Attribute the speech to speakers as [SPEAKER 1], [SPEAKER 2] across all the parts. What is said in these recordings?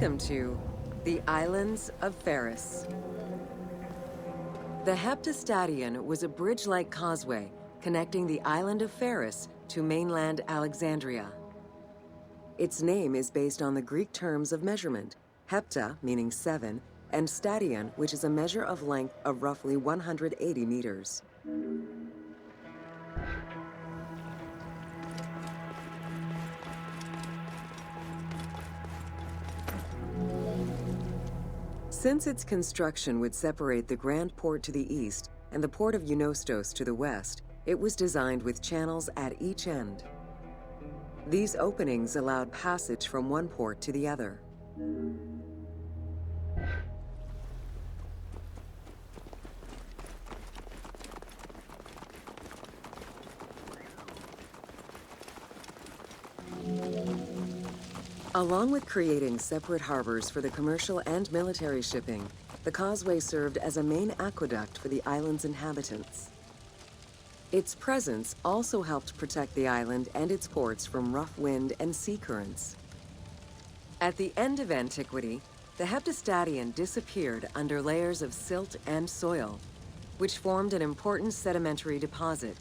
[SPEAKER 1] Welcome to the Islands of Pharos. The Heptastadion was a bridge-like causeway connecting the island of Pharos to mainland Alexandria. Its name is based on the Greek terms of measurement, hepta, meaning 7, and stadion, which is a measure of length of roughly 180 meters. Since its construction would separate the Grand Port to the east and the port of Eunostos to the west, it was designed with channels at each end. These openings allowed passage from one port to the other. Along with creating separate harbors for the commercial and military shipping, the causeway served as a main aqueduct for the island's inhabitants. Its presence also helped protect the island and its ports from rough wind and sea currents. At the end of antiquity, the Heptastadion disappeared under layers of silt and soil, which formed an important sedimentary deposit.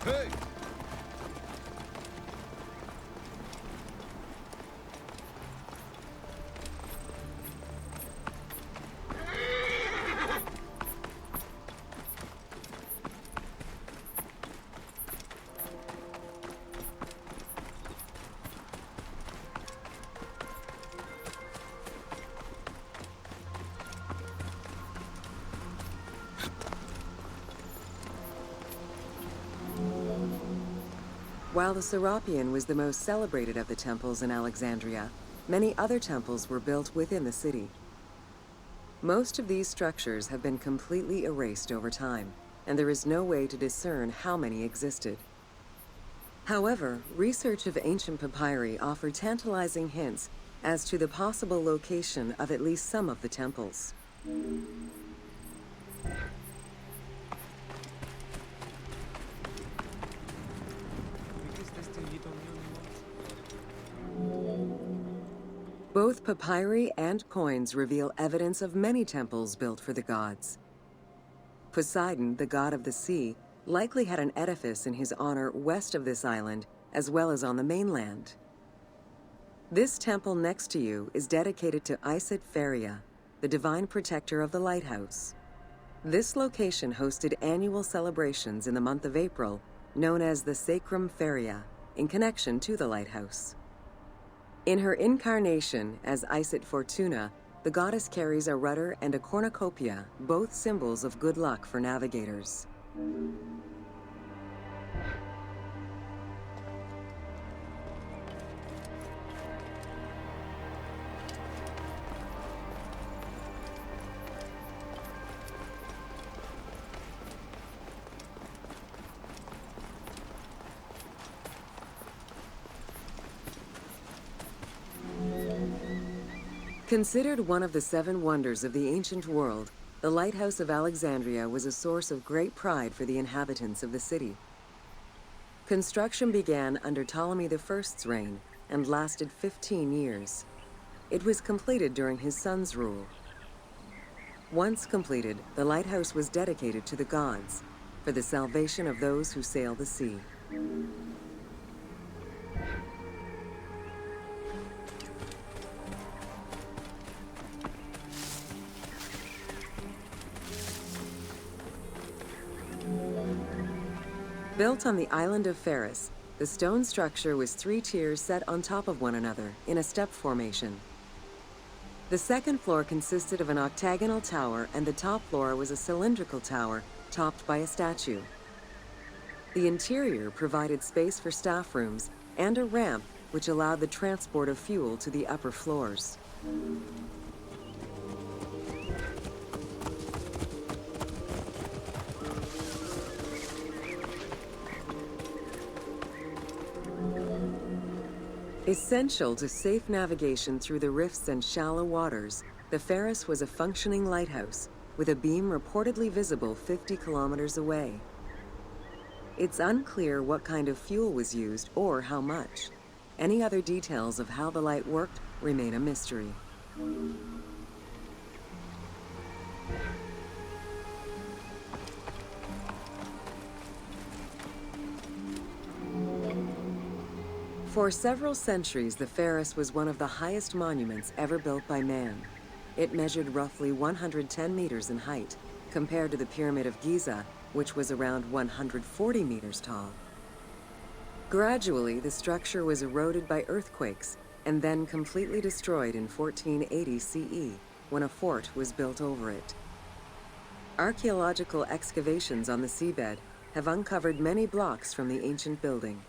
[SPEAKER 2] Hey!
[SPEAKER 1] While the Serapeum was the most celebrated of the temples in Alexandria, many other temples were built within the city. Most of these structures have been completely erased over time, and there is no way to discern how many existed. However, research of ancient papyri offer tantalizing hints as to the possible location of at least some of the temples. Both papyri and coins reveal evidence of many temples built for the gods. Poseidon, the god of the sea, likely had an edifice in his honor west of this island, as well as on the mainland. This temple next to you is dedicated to Isis Pharia, the divine protector of the lighthouse. This location hosted annual celebrations in the month of April, known as the Sacrum Pharia, in connection to the lighthouse. In her incarnation as Isis Fortuna, the goddess carries a rudder and a cornucopia, both symbols of good luck for navigators. Considered one of the 7 wonders of the ancient world, the Lighthouse of Alexandria was a source of great pride for the inhabitants of the city. Construction began under Ptolemy I's reign and lasted 15 years. It was completed during his son's rule. Once completed, the lighthouse was dedicated to the gods for the salvation of those who sail the sea. Built on the island of Pharos, the stone structure was 3 tiers set on top of one another in a step formation. The second floor consisted of an octagonal tower, and the top floor was a cylindrical tower topped by a statue. The interior provided space for staff rooms and a ramp which allowed the transport of fuel to the upper floors. Essential to safe navigation through the rifts and shallow waters, the Pharos was a functioning lighthouse, with a beam reportedly visible 50 kilometers away. It's unclear what kind of fuel was used or how much. Any other details of how the light worked remain a mystery. For several centuries, the Pharos was one of the highest monuments ever built by man. It measured roughly 110 meters in height, compared to the Pyramid of Giza, which was around 140 meters tall. Gradually, the structure was eroded by earthquakes and then completely destroyed in 1480 CE, when a fort was built over it. Archaeological excavations on the seabed have uncovered many blocks from the ancient building.